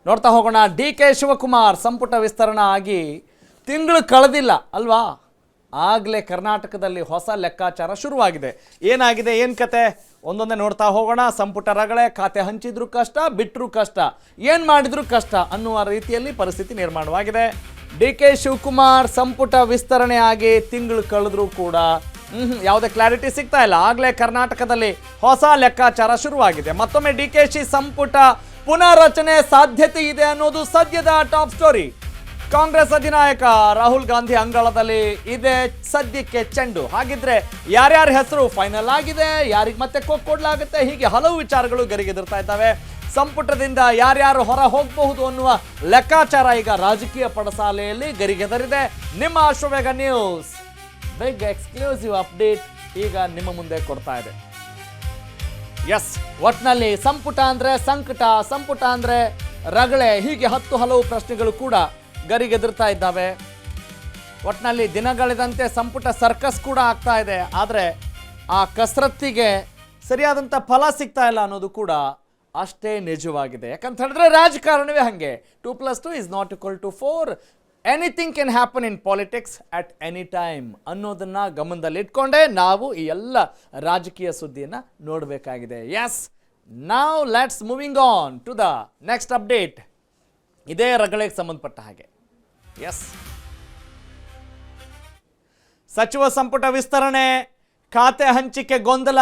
ನೋಡ್ತಾ ಹೋಗೋಣ. D K Shivakumar ಸಂಪುಟ ವಿಸ್ತರಣೆ ಆಗಿ ತಿಂಗಳು ಕಳೆದಿಲ್ಲ ಅಲ್ವಾ, ಆಗಲೇ ಕರ್ನಾಟಕದಲ್ಲಿ ಹೊಸ ಲೆಕ್ಕಾಚಾರ ಶುರುವಾಗಿದೆ. ಏನಾಗಿದೆ, ಏನು ಕತೆ, ಒಂದೊಂದೇ ನೋಡ್ತಾ ಹೋಗೋಣ. ಸಂಪುಟ ರಗಳೆ, ಖಾತೆ ಹಂಚಿದ್ರು ಕಷ್ಟ, ಬಿಟ್ಟರು ಕಷ್ಟ, ಏನು ಮಾಡಿದ್ರು ಕಷ್ಟ ಅನ್ನುವ ರೀತಿಯಲ್ಲಿ ಪರಿಸ್ಥಿತಿ ನಿರ್ಮಾಣವಾಗಿದೆ. ಡಿ ಕೆ ಶಿವಕುಮಾರ್ ಸಂಪುಟ ವಿಸ್ತರಣೆ ಆಗಿ ತಿಂಗಳು ಕಳೆದ್ರೂ ಕೂಡ ಯಾವುದೇ ಕ್ಲಾರಿಟಿ ಸಿಗ್ತಾ ಇಲ್ಲ. ಆಗಲೇ ಕರ್ನಾಟಕದಲ್ಲಿ ಹೊಸ ಲೆಕ್ಕಾಚಾರ ಶುರುವಾಗಿದೆ. ಮತ್ತೊಮ್ಮೆ ಡಿ ಕೆ ಶಿ ಸಂಪುಟ ಪುನರ್ರಚನೆ ಸಾಧ್ಯತೆ ಇದೆ ಅನ್ನೋದು ಸದ್ಯದ ಟಾಪ್ ಸ್ಟೋರಿ. ಕಾಂಗ್ರೆಸ್ ಅಧಿನಾಯಕ ರಾಹುಲ್ ಗಾಂಧಿ ಅಂಗಳದಲ್ಲಿ ಇದೆ ಸದ್ಯಕ್ಕೆ ಚೆಂಡು. ಹಾಗಿದ್ರೆ ಯಾರ್ಯಾರ ಹೆಸರು ಫೈನಲ್ ಆಗಿದೆ, ಯಾರಿಗೆ ಮತ್ತೆ ಕೊಡಲಾಗುತ್ತೆ, ಹೀಗೆ ಹಲವು ವಿಚಾರಗಳು ಗರಿಗೆದರ್ತಾ ಇದ್ದಾವೆ. ಸಂಪುಟದಿಂದ ಯಾರ್ಯಾರು ಹೊರ ಹೋಗಬಹುದು ಅನ್ನುವ ಲೆಕ್ಕಾಚಾರ ಈಗ ರಾಜಕೀಯ ಪಡಸಾಲೆಯಲ್ಲಿ ಗರಿಗೆದರಿದೆ. ನಿಮ್ಮ Ashwavega news big exclusive update ಈಗ ನಿಮ್ಮ ಮುಂದೆ ಕೊಡ್ತಾ ಇದೆ. ಎಸ್, ಒಟ್ನಲ್ಲಿ ಸಂಪುಟ ಅಂದ್ರೆ ಸಂಕಟ, ಸಂಪುಟ ಅಂದ್ರೆ ರಗಳೆ, ಹೀಗೆ ಹಲವು ಪ್ರಶ್ನೆಗಳು ಕೂಡ ಗರಿಗೆದರ್ತಾ ಇದ್ದಾವೆ. ಒಟ್ನಲ್ಲಿ ದಿನಗಳೆದಂತೆ ಸಂಪುಟ ಸರ್ಕಸ್ ಕೂಡ ಆಗ್ತಾ ಇದೆ. ಆದರೆ ಆ ಕಸರತ್ತಿಗೆ ಸರಿಯಾದಂಥ ಫಲ ಸಿಗ್ತಾ ಇಲ್ಲ ಅನ್ನೋದು ಕೂಡ ಅಷ್ಟೇ ನಿಜವಾಗಿದೆ. ಯಾಕಂತ ಹೇಳಿದ್ರೆ ರಾಜಕಾರಣವೇ ಹಾಗೆ, 2+2 is not equal to 4. Anything can happen in politics at any time ಅನ್ನೋದನ್ನ ಗಮನದಲ್ಲಿ ಇಟ್ಕೊಂಡೇ ನಾವು ಈ ಎಲ್ಲ ರಾಜಕೀಯ ಸುದ್ದಿಯನ್ನು ನೋಡಬೇಕಾಗಿದೆ. Yes, now let's moving on to the next update. ಇದೇ ರಗಳೆಗೆ ಸಂಬಂಧಪಟ್ಟ ಹಾಗೆ ಎಸ್, ಸಚಿವ ಸಂಪುಟ ವಿಸ್ತರಣೆ, ಖಾತೆ ಹಂಚಿಕೆ ಗೊಂದಲ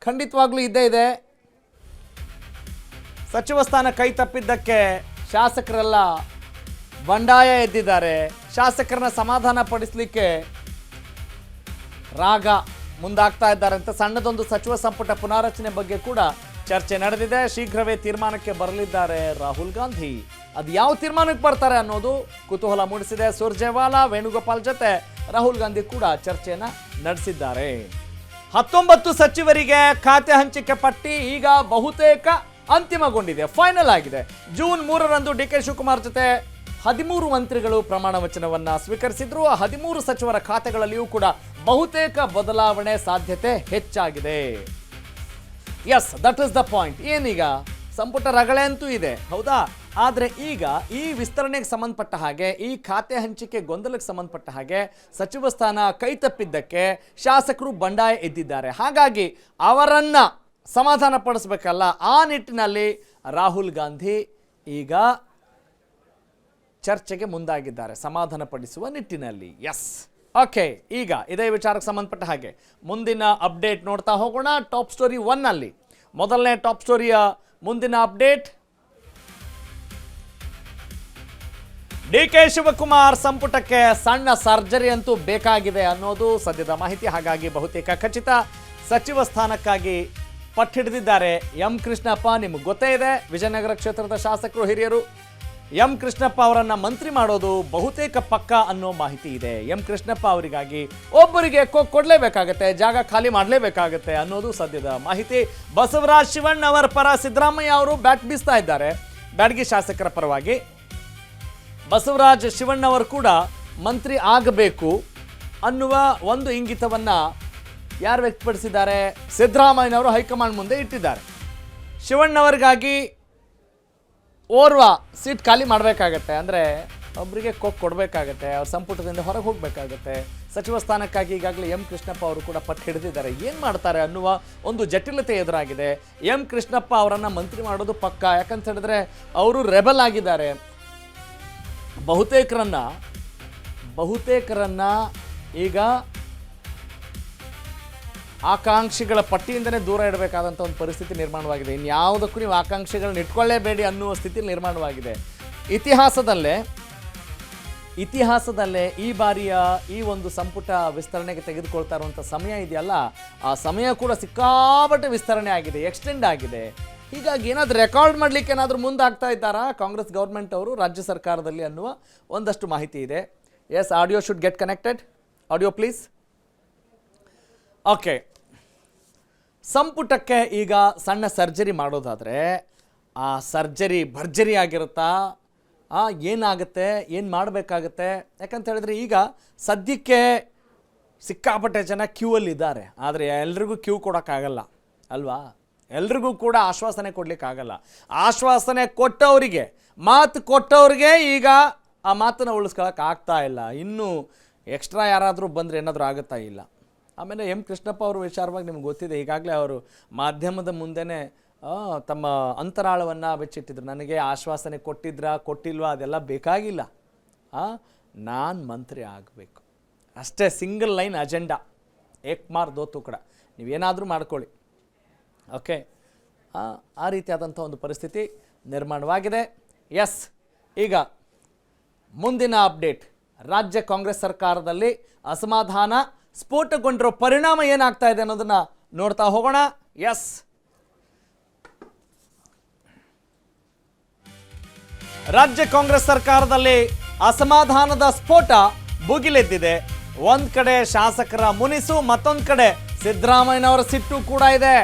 ಖಂಡಿತವಾಗ್ಲೂ ಇದ್ದೇ ಇದೆ. ಸಚಿವ ಸ್ಥಾನ ಕೈ ತಪ್ಪಿದ್ದಕ್ಕೆ ಶಾಸಕರೆಲ್ಲ ಬಂಡಾಯ ಎದ್ದಿದ್ದಾರೆ. ಶಾಸಕರನ್ನ ಸಮಾಧಾನ ಪಡಿಸಲಿಕ್ಕೆ ರಾಗ ಮುಂದಾಗ್ತಾ ಇದ್ದಾರೆ ಅಂತ ಸಣ್ಣದೊಂದು ಸಚಿವ ಸಂಪುಟ ಪುನಾರಚನೆ ಬಗ್ಗೆ ಕೂಡ ಚರ್ಚೆ ನಡೆದಿದೆ. ಶೀಘ್ರವೇ ತೀರ್ಮಾನಕ್ಕೆ ಬರಲಿದ್ದಾರೆ ರಾಹುಲ್ ಗಾಂಧಿ. ಅದು ಯಾವ ತೀರ್ಮಾನಕ್ಕೆ ಬರ್ತಾರೆ ಅನ್ನೋದು ಕುತೂಹಲ ಮೂಡಿಸಿದೆ. ಸುರ್ಜೇವಾಲಾ, ವೇಣುಗೋಪಾಲ್ ಜೊತೆ ರಾಹುಲ್ ಗಾಂಧಿ ಕೂಡ ಚರ್ಚೆಯನ್ನ ನಡೆಸಿದ್ದಾರೆ. 19 ಸಚಿವರಿಗೆ ಖಾತೆ ಹಂಚಿಕೆ ಪಟ್ಟಿ ಈಗ ಬಹುತೇಕ ಅಂತಿಮಗೊಂಡಿದೆ, ಫೈನಲ್ ಆಗಿದೆ. ಜೂನ್ 3ರಂದು ಡಿ ಕೆ ಶಿವಕುಮಾರ್ ಜೊತೆ 13 ಮಂತ್ರಿಗಳು ಪ್ರಮಾಣ ವಚನವನ್ನ ಸ್ವೀಕರಿಸಿದ್ರು. 13 ಸಚಿವರ ಖಾತೆಗಳಲ್ಲಿಯೂ ಕೂಡ ಬಹುತೇಕ ಬದಲಾವಣೆ ಸಾಧ್ಯತೆ ಹೆಚ್ಚಾಗಿದೆ. Yes, that is the point. ಏನೀಗ ಸಂಪುಟ ರಗಳೆ ಅಂತೂ ಇದೆ, ಹೌದಾ? ಆದರೆ ಈಗ ಈ ವಿಸ್ತರಣೆಗೆ ಸಂಬಂಧಪಟ್ಟ ಹಾಗೆ, ಈ ಖಾತೆ ಹಂಚಿಕೆ ಗೊಂದಲಕ್ಕೆ ಸಂಬಂಧಪಟ್ಟ ಹಾಗೆ ಸಚಿವ ಸ್ಥಾನ ಕೈ ತಪ್ಪಿದ್ದಕ್ಕೆ ಶಾಸಕರು ಬಂಡಾಯ ಎದ್ದಿದ್ದಾರೆ. ಹಾಗಾಗಿ ಅವರನ್ನ ಸಮಾಧಾನ ಪಡಿಸಬೇಕಲ್ಲ, ಆ ನಿಟ್ಟಿನಲ್ಲಿ ರಾಹುಲ್ ಗಾಂಧಿ ಈಗ ಚರ್ಚೆಗೆ ಮುಂದಾಗಿದ್ದಾರೆ, ಸಮಾಧಾನ ಪಡಿಸುವ ನಿಟ್ಟಿನಲ್ಲಿ. ಎಸ್, ಓಕೆ, ಈಗ ಇದೇ ವಿಚಾರಕ್ಕೆ ಸಂಬಂಧಪಟ್ಟ ಹಾಗೆ ಮುಂದಿನ ಅಪ್ಡೇಟ್ ನೋಡ್ತಾ ಹೋಗೋಣ. ಟಾಪ್ ಸ್ಟೋರಿ 1 ಅಲ್ಲಿ ಮೊದಲನೇ ಟಾಪ್ ಸ್ಟೋರಿಯ ಮುಂದಿನ ಅಪ್ಡೇಟ್, ಡಿ ಕೆ ಶಿವಕುಮಾರ್ ಸಂಪುಟಕ್ಕೆ ಸಣ್ಣ ಸರ್ಜರಿ ಅಂತೂ ಬೇಕಾಗಿದೆ ಅನ್ನೋದು ಸದ್ಯದ ಮಾಹಿತಿ. ಹಾಗಾಗಿ ಬಹುತೇಕ ಖಚಿತ ಸಚಿವ ಸ್ಥಾನಕ್ಕಾಗಿ ಪಟ್ಟಿಡಿದಿದ್ದಾರೆ ಎಂ ಕೃಷ್ಣಪ್ಪ. ನಿಮಗೆ ಗೊತ್ತೇ ಇದೆ, ವಿಜಯನಗರ ಕ್ಷೇತ್ರದ ಶಾಸಕರು, ಹಿರಿಯರು. ಎಂ ಕೃಷ್ಣಪ್ಪ ಅವರನ್ನ ಮಂತ್ರಿ ಮಾಡೋದು ಬಹುತೇಕ ಪಕ್ಕ ಅನ್ನೋ ಮಾಹಿತಿ ಇದೆ. ಎಂ ಕೃಷ್ಣಪ್ಪ ಅವರಿಗಾಗಿ ಒಬ್ಬರಿಗೆ ಕೊಡಲೇಬೇಕಾಗತ್ತೆ, ಜಾಗ ಖಾಲಿ ಮಾಡಲೇಬೇಕಾಗತ್ತೆ ಅನ್ನೋದು ಸದ್ಯದ ಮಾಹಿತಿ. ಬಸವರಾಜ್ ಶಿವಣ್ಣ ಅವರ ಪರ ಸಿದ್ದರಾಮಯ್ಯ ಅವರು ಬ್ಯಾಟ್ ಬೀಸ್ತಾ ಇದ್ದಾರೆ. ಬ್ಯಾಡಗಿ ಶಾಸಕರ ಪರವಾಗಿ ಬಸವರಾಜ್ ಶಿವಣ್ಣ ಅವರು ಕೂಡ ಮಂತ್ರಿ ಆಗಬೇಕು ಅನ್ನುವ ಒಂದು ಇಂಗಿತವನ್ನ ಯಾರು ವ್ಯಕ್ತಪಡಿಸಿದ್ದಾರೆ? ಸಿದ್ದರಾಮಯ್ಯನವರು ಹೈಕಮಾಂಡ್ ಮುಂದೆ ಇಟ್ಟಿದ್ದಾರೆ. ಶಿವಣ್ಣವರಿಗಾಗಿ ಓರ್ವ ಸೀಟ್ ಖಾಲಿ ಮಾಡಬೇಕಾಗತ್ತೆ, ಅಂದರೆ ಒಬ್ಬರಿಗೆ ಕೊಡಬೇಕಾಗತ್ತೆ, ಅವ್ರ ಸಂಪುಟದಿಂದ ಹೊರಗೆ ಹೋಗಬೇಕಾಗತ್ತೆ. ಸಚಿವ ಸ್ಥಾನಕ್ಕಾಗಿ ಈಗಾಗಲೇ ಎಂ ಕೃಷ್ಣಪ್ಪ ಅವರು ಕೂಡ ಪಟ್ಟು ಹಿಡಿದಿದ್ದಾರೆ. ಏನು ಮಾಡ್ತಾರೆ ಅನ್ನುವ ಒಂದು ಜಟಿಲತೆ ಎದುರಾಗಿದೆ. ಎಂ ಕೃಷ್ಣಪ್ಪ ಅವರನ್ನು ಮಂತ್ರಿ ಮಾಡೋದು ಪಕ್ಕ, ಯಾಕಂತ ಹೇಳಿದ್ರೆ ಅವರು ರೆಬಲ್ ಆಗಿದ್ದಾರೆ. ಬಹುತೇಕರನ್ನ ಈಗ ಆಕಾಂಕ್ಷಿಗಳ ಪಟ್ಟಿಯಿಂದನೇ ದೂರ ಇಡಬೇಕಾದಂಥ ಒಂದು ಪರಿಸ್ಥಿತಿ ನಿರ್ಮಾಣವಾಗಿದೆ. ಇನ್ಯಾವುದಕ್ಕೂ ನೀವು ಆಕಾಂಕ್ಷಿಗಳನ್ನ ಇಟ್ಕೊಳ್ಳೇಬೇಡಿ ಅನ್ನುವ ಸ್ಥಿತಿ ನಿರ್ಮಾಣವಾಗಿದೆ. ಇತಿಹಾಸದಲ್ಲೇ ಈ ಬಾರಿಯ ಈ ಒಂದು ಸಂಪುಟ ವಿಸ್ತರಣೆಗೆ ತೆಗೆದುಕೊಳ್ತಾ ಇರುವಂಥ ಸಮಯ ಇದೆಯಲ್ಲ, ಆ ಸಮಯ ಕೂಡ ಸಿಕ್ಕಾಪಟ್ಟೆ ವಿಸ್ತರಣೆ ಆಗಿದೆ, ಎಕ್ಸ್ಟೆಂಡ್ ಆಗಿದೆ. ಹೀಗಾಗಿ ಏನಾದರೂ ರೆಕಾರ್ಡ್ ಮಾಡಲಿಕ್ಕೆ ಏನಾದರೂ ಮುಂದಾಗ್ತಾ ಇದ್ದಾರಾ ಕಾಂಗ್ರೆಸ್ ಗೌರ್ಮೆಂಟ್ ಅವರು ರಾಜ್ಯ ಸರ್ಕಾರದಲ್ಲಿ ಅನ್ನುವ ಒಂದಷ್ಟು ಮಾಹಿತಿ ಇದೆ. Yes, audio should get connected. Audio please. Okay, ಸಂಪುಟಕ್ಕೆ ಈಗ ಸಣ್ಣ ಸರ್ಜರಿ ಮಾಡೋದಾದರೆ ಆ ಸರ್ಜರಿ ಭರ್ಜರಿ ಆಗಿರುತ್ತಾ? ಏನಾಗುತ್ತೆ, ಏನು ಮಾಡಬೇಕಾಗತ್ತೆ? ಯಾಕಂತ ಹೇಳಿದ್ರೆ ಈಗ ಸದ್ಯಕ್ಕೆ ಸಿಕ್ಕಾಪಟ್ಟೆ ಜನ ಕ್ಯೂ ಅಲ್ಲಿ ಇದ್ದಾರೆ. ಆದರೆ ಎಲ್ರಿಗೂ ಕ್ಯೂ ಕೊಡೋಕ್ಕಾಗಲ್ಲ ಅಲ್ವಾ? ಎಲ್ರಿಗೂ ಕೂಡ ಆಶ್ವಾಸನೆ ಕೊಡಲಿಕ್ಕಾಗಲ್ಲ. ಆಶ್ವಾಸನೆ ಕೊಟ್ಟವರಿಗೆ ಮಾತು ಕೊಟ್ಟವ್ರಿಗೆ ಈಗ ಆ ಮಾತನ್ನು ಉಳಿಸ್ಕೊಳಕ್ಕೆ ಆಗ್ತಾ ಇಲ್ಲ. ಇನ್ನೂ ಎಕ್ಸ್ಟ್ರಾ ಯಾರಾದರೂ ಬಂದರೆ ಏನಾದರೂ ಆಗುತ್ತಾ ಇಲ್ಲ. ಆಮೇಲೆ ಎಂ ಕೃಷ್ಣಪ್ಪ ಅವ್ರ ವಿಚಾರವಾಗಿ ನಿಮ್ಗೆ ಗೊತ್ತಿದೆ, ಈಗಾಗಲೇ ಅವರು ಮಾಧ್ಯಮದ ಮುಂದೆನೇ ತಮ್ಮ ಅಂತರಾಳವನ್ನು ಬೆಚ್ಚಿಟ್ಟಿದ್ರು. ನನಗೆ ಆಶ್ವಾಸನೆ ಕೊಟ್ಟಿಲ್ವಾ ಅದೆಲ್ಲ ಬೇಕಾಗಿಲ್ಲ, ನಾನು ಮಂತ್ರಿ ಆಗಬೇಕು ಅಷ್ಟೇ, ಸಿಂಗಲ್ ಲೈನ್ ಅಜೆಂಡಾ, ಏಕ್ ಮಾರ್ ದೋ ತುಕಡ, ನೀವೇನಾದರೂ ಮಾಡ್ಕೊಳ್ಳಿ. ಓಕೆ, ಆ ರೀತಿಯಾದಂಥ ಒಂದು ಪರಿಸ್ಥಿತಿ ನಿರ್ಮಾಣವಾಗಿದೆ. ಎಸ್, ಈಗ ಮುಂದಿನ ಅಪ್ಡೇಟ್, ರಾಜ್ಯ ಕಾಂಗ್ರೆಸ್ ಸರ್ಕಾರದಲ್ಲಿ ಅಸಮಾಧಾನ ಸ್ಫೋಟಗೊಂಡಿರೋ ಪರಿಣಾಮ ಏನಾಗ್ತಾ ಇದೆ ಅನ್ನೋದನ್ನು ನೋಡ್ತಾ ಹೋಗೋಣ. ಎಸ್, ರಾಜ್ಯ ಕಾಂಗ್ರೆಸ್ ಸರ್ಕಾರದಲ್ಲಿ ಅಸಮಾಧಾನದ ಸ್ಫೋಟ ಭುಗಿಲೆದ್ದಿದೆ. ಒಂದ್ ಕಡೆ ಶಾಸಕರ ಮುನಿಸು, ಮತ್ತೊಂದು ಕಡೆ ಸಿದ್ದರಾಮಯ್ಯನವರ ಸಿಟ್ಟು ಕೂಡ ಇದೆ.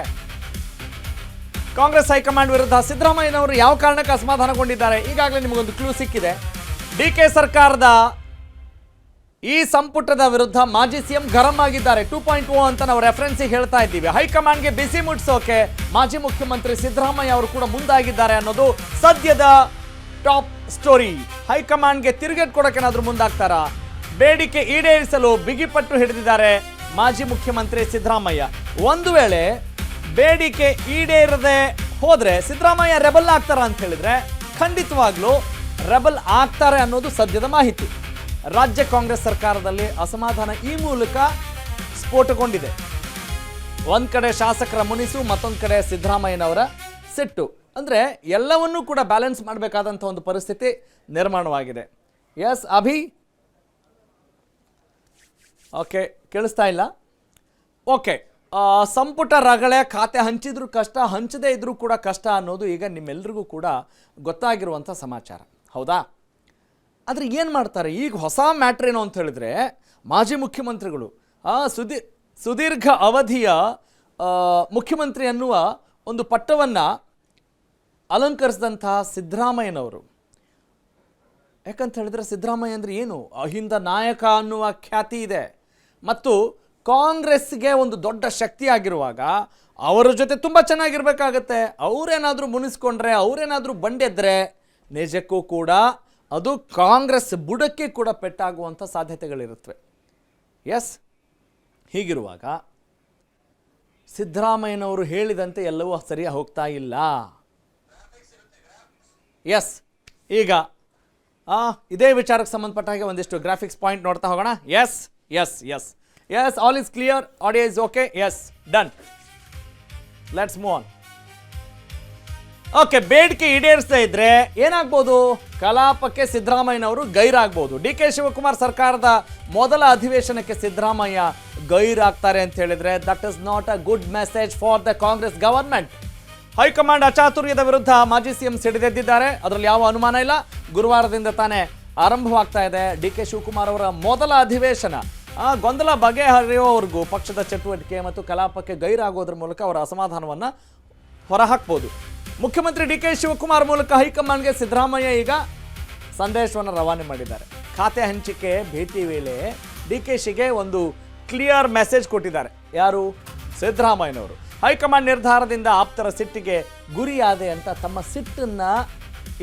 ಕಾಂಗ್ರೆಸ್ ಹೈಕಮಾಂಡ್ ವಿರುದ್ಧ ಸಿದ್ದರಾಮಯ್ಯನವರು ಯಾವ ಕಾರಣಕ್ಕೆ ಅಸಮಾಧಾನಗೊಂಡಿದ್ದಾರೆ, ಈಗಾಗಲೇ ನಿಮಗೊಂದು ಕ್ಲೂ ಸಿಕ್ಕಿದೆ. ಡಿಕೆ ಸರ್ಕಾರದ ಈ ಸಂಪುಟದ ವಿರುದ್ಧ ಮಾಜಿ ಸಿಎಂ ಗರಂ ಆಗಿದ್ದಾರೆ. 2.0 ಅಂತ ನಾವು ರೆಫರೆನ್ಸಿಗೆ ಹೇಳ್ತಾ ಇದ್ದೀವಿ. ಹೈಕಮಾಂಡ್ಗೆ ಬಿಸಿ ಮುಟ್ಟಿಸೋಕೆ ಮಾಜಿ ಮುಖ್ಯಮಂತ್ರಿ ಸಿದ್ದರಾಮಯ್ಯ ಅವರು ಕೂಡ ಮುಂದಾಗಿದ್ದಾರೆ ಅನ್ನೋದು ಸದ್ಯದ ಟಾಪ್ ಸ್ಟೋರಿ. ಹೈಕಮಾಂಡ್ಗೆ ತಿರುಗೇಟ್ ಕೊಡೋಕೆನಾದ್ರೂ ಮುಂದಾಗ್ತಾರಾ? ಬೇಡಿಕೆ ಈಡೇರಿಸಲು ಬಿಗಿಪಟ್ಟು ಹಿಡಿದಿದ್ದಾರೆ ಮಾಜಿ ಮುಖ್ಯಮಂತ್ರಿ ಸಿದ್ದರಾಮಯ್ಯ. ಒಂದು ವೇಳೆ ಬೇಡಿಕೆ ಈಡೇರದೆ ಹೋದ್ರೆ ಸಿದ್ದರಾಮಯ್ಯ ರೆಬಲ್ ಆಗ್ತಾರ ಅಂತ ಹೇಳಿದ್ರೆ ಖಂಡಿತವಾಗ್ಲೂ ರೆಬಲ್ ಆಗ್ತಾರೆ ಅನ್ನೋದು ಸದ್ಯದ ಮಾಹಿತಿ. ರಾಜ್ಯ ಕಾಂಗ್ರೆಸ್ ಸರ್ಕಾರದಲ್ಲಿ ಅಸಮಾಧಾನ ಈ ಮೂಲಕ ಸ್ಫೋಟಗೊಂಡಿದೆ. ಒಂದ್ ಕಡೆ ಶಾಸಕರ ಮುನಿಸು, ಮತ್ತೊಂದು ಕಡೆ ಸಿದ್ದರಾಮಯ್ಯನವರ ಸಿಟ್ಟು. ಅಂದ್ರೆ ಎಲ್ಲವನ್ನೂ ಕೂಡ ಬ್ಯಾಲೆನ್ಸ್ ಮಾಡಬೇಕಾದಂಥ ಒಂದು ಪರಿಸ್ಥಿತಿ ನಿರ್ಮಾಣವಾಗಿದೆ. ಎಸ್ ಅಭಿ, ಓಕೆ, ಕೇಳಿಸ್ತಾ ಇಲ್ಲ? ಓಕೆ, ಸಂಪುಟ ರಗಳೆ, ಖಾತೆ ಹಂಚಿದ್ರೂ ಕಷ್ಟ, ಹಂಚದೇ ಇದ್ರೂ ಕೂಡ ಕಷ್ಟ ಅನ್ನೋದು ಈಗ ನಿಮ್ಮೆಲ್ರಿಗೂ ಕೂಡ ಗೊತ್ತಾಗಿರುವಂಥ ಸಮಾಚಾರ, ಹೌದಾ? ಆದರೆ ಏನು ಮಾಡ್ತಾರೆ ಈಗ? ಹೊಸ ಮ್ಯಾಟ್ರ್ ಏನು ಅಂತ ಹೇಳಿದ್ರೆ, ಮಾಜಿ ಮುಖ್ಯಮಂತ್ರಿಗಳು ಸುದೀರ್ಘ ಅವಧಿಯ ಮುಖ್ಯಮಂತ್ರಿ ಅನ್ನುವ ಒಂದು ಪಟ್ಟವನ್ನು ಅಲಂಕರಿಸಿದಂತಹ ಸಿದ್ದರಾಮಯ್ಯನವರು, ಯಾಕಂತ ಹೇಳಿದ್ರೆ ಸಿದ್ದರಾಮಯ್ಯ ಅಂದರೆ ಏನು, ಅಹಿಂದ ನಾಯಕ ಅನ್ನುವ ಖ್ಯಾತಿ ಇದೆ ಮತ್ತು ಕಾಂಗ್ರೆಸ್ಗೆ ಒಂದು ದೊಡ್ಡ ಶಕ್ತಿ ಆಗಿರುವಾಗ ಅವರ ಜೊತೆ ತುಂಬ ಚೆನ್ನಾಗಿರ್ಬೇಕಾಗತ್ತೆ. ಅವರೇನಾದರೂ ಮುನಿಸ್ಕೊಂಡ್ರೆ, ಅವರೇನಾದರೂ ಬಂಡೆದ್ರೆ ನಿಜಕ್ಕೂ ಕೂಡ ಅದು ಕಾಂಗ್ರೆಸ್ ಬುಡಕ್ಕೆ ಕೂಡ ಪೆಟ್ಟಾಗುವಂಥ ಸಾಧ್ಯತೆಗಳಿರುತ್ತವೆ. ಎಸ್, ಹೀಗಿರುವಾಗ ಸಿದ್ದರಾಮಯ್ಯನವರು ಹೇಳಿದಂತೆ ಎಲ್ಲವೂ ಸರಿಯಾಗಿ ಹೋಗ್ತಾ ಇಲ್ಲ. ಎಸ್, ಈಗ ಇದೇ ವಿಚಾರಕ್ಕೆ ಸಂಬಂಧಪಟ್ಟ ಹಾಗೆ ಒಂದಿಷ್ಟು ಗ್ರಾಫಿಕ್ಸ್ ಪಾಯಿಂಟ್ ನೋಡ್ತಾ ಹೋಗೋಣ. Yes yes yes yes, all is clear, audio is okay. Yes, done, let's move on. Okay, ಬೇಡಿಕೆ ಈಡೇರಿಸದೇ ಇದ್ರೆ ಏನಾಗ್ಬೋದು? ಕಲಾಪಕ್ಕೆ ಸಿದ್ದರಾಮಯ್ಯನವರು ಗೈರಾಗ್ಬೋದು. ಡಿ ಕೆ ಶಿವಕುಮಾರ್ ಸರ್ಕಾರದ ಮೊದಲ ಅಧಿವೇಶನಕ್ಕೆ ಸಿದ್ದರಾಮಯ್ಯ ಗೈರಾಗ್ತಾರೆ ಅಂತ ಹೇಳಿದ್ರೆ that is not a good message for the Congress government. High command ಅಚಾತುರ್ಯದ ವಿರುದ್ಧ ಮಾಜಿ ಸಿಎಂ ಸಿಡಿದೆದ್ದಿದ್ದಾರೆ, ಅದರಲ್ಲಿ ಯಾವ ಅನುಮಾನ ಇಲ್ಲ. ಗುರುವಾರದಿಂದ ತಾನೇ ಆರಂಭವಾಗ್ತಾ ಇದೆ ಡಿ ಕೆ ಶಿವಕುಮಾರ್ ಅವರ ಮೊದಲ ಅಧಿವೇಶನ. ಗೊಂದಲ ಬಗೆಹರಿಯುವವರೆಗೂ ಪಕ್ಷದ ಚಟುವಟಿಕೆ ಮತ್ತು ಕಲಾಪಕ್ಕೆ ಗೈರಾಗೋದ್ರ ಮೂಲಕ ಅವರ ಅಸಮಾಧಾನವನ್ನು ಹೊರಹಾಕ್ಬೋದು. ಮುಖ್ಯಮಂತ್ರಿ ಡಿ ಕೆ ಶಿವಕುಮಾರ್ ಮೂಲಕ ಹೈಕಮಾಂಡ್ಗೆ ಸಿದ್ದರಾಮಯ್ಯ ಈಗ ಸಂದೇಶವನ್ನು ರವಾನೆ ಮಾಡಿದ್ದಾರೆ. ಖಾತೆ ಹಂಚಿಕೆ ಭೇಟಿ ವೇಳೆ ಡಿ ಕೆ ಶಿಗೆ ಒಂದು ಕ್ಲಿಯರ್ ಮೆಸೇಜ್ ಕೊಟ್ಟಿದ್ದಾರೆ. ಯಾರು? ಸಿದ್ದರಾಮಯ್ಯನವರು. ಹೈಕಮಾಂಡ್ ನಿರ್ಧಾರದಿಂದ ಆಪ್ತರ ಸಿಟ್ಟಿಗೆ ಗುರಿಯಾದೆ ಅಂತ ತಮ್ಮ ಸಿಟ್ಟನ್ನು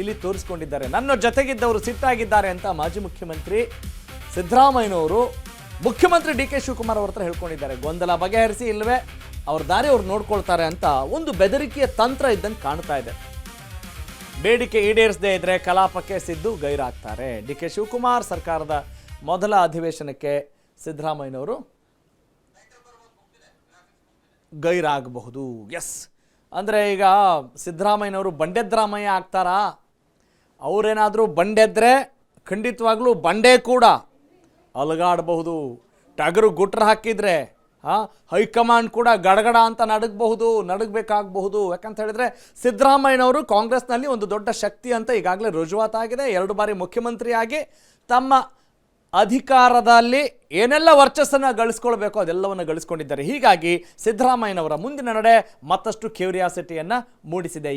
ಇಲ್ಲಿ ತೋರಿಸ್ಕೊಂಡಿದ್ದಾರೆ. ನನ್ನ ಜೊತೆಗಿದ್ದವರು ಸಿಟ್ಟಾಗಿದ್ದಾರೆ ಅಂತ ಮಾಜಿ ಮುಖ್ಯಮಂತ್ರಿ ಸಿದ್ದರಾಮಯ್ಯನವರು ಮುಖ್ಯಮಂತ್ರಿ ಡಿ ಕೆ ಶಿವಕುಮಾರ್ ಅವ್ರ ಹತ್ರ ಹೇಳ್ಕೊಂಡಿದ್ದಾರೆ. ಗೊಂದಲ ಬಗೆಹರಿಸಿ, ಇಲ್ಲವೇ ಅವ್ರ ದಾರಿ ಅವ್ರು ನೋಡ್ಕೊಳ್ತಾರೆ ಅಂತ ಒಂದು ಬೆದರಿಕೆಯ ತಂತ್ರ ಇದ್ದಂಗೆ ಕಾಣ್ತಾ ಇದೆ. ಬೇಡಿಕೆ ಈಡೇರಿಸದೇ ಇದ್ರೆ ಕಲಾಪಕ್ಕೆ ಸಿದ್ದು ಗೈರಾಗ್ತಾರೆ. ಡಿ ಕೆ ಶಿವಕುಮಾರ್ ಸರ್ಕಾರದ ಮೊದಲ ಅಧಿವೇಶನಕ್ಕೆ ಸಿದ್ದರಾಮಯ್ಯನವರು ಗೈರಾಗಬಹುದು. ಎಸ್, ಅಂದರೆ ಈಗ ಸಿದ್ದರಾಮಯ್ಯನವರು ಬಂಡೆದ್ರಾಮಯ್ಯ ಆಗ್ತಾರಾ? ಅವರೇನಾದರೂ ಬಂಡೆದ್ರೆ ಖಂಡಿತವಾಗ್ಲೂ ಬಂಡೆ ಕೂಡ ಅಲಗಾಡಬಹುದು. ಟಗರು ಗುಟ್ರ ಹಾಕಿದ್ರೆ ಹೈಕಮಾಂಡ್ ಕೂಡ ಗಡಗಡ ಅಂತ ನಡಗಬೇಕಾಗಬಹುದು. ಯಾಕಂತ ಹೇಳಿದ್ರೆ ಸಿದ್ದರಾಮಯ್ಯನವರು ಕಾಂಗ್ರೆಸ್ನಲ್ಲಿ ಒಂದು ದೊಡ್ಡ ಶಕ್ತಿ ಅಂತ ಈಗಾಗಲೇ ರುಜುವಾತಾಗಿದೆ. 2 ಬಾರಿ ಮುಖ್ಯಮಂತ್ರಿಯಾಗಿ ತಮ್ಮ ಅಧಿಕಾರದಲ್ಲಿ ಏನೆಲ್ಲ ವರ್ಚಸ್ಸನ್ನು ಗಳಿಸ್ಕೊಳ್ಬೇಕು ಅದೆಲ್ಲವನ್ನು ಗಳಿಸ್ಕೊಂಡಿದ್ದಾರೆ. ಹೀಗಾಗಿ ಸಿದ್ದರಾಮಯ್ಯನವರ ಮುಂದಿನ ನಡೆ ಮತ್ತಷ್ಟು ಕ್ಯೂರಿಯಾಸಿಟಿಯನ್ನು ಮೂಡಿಸಿದೆ.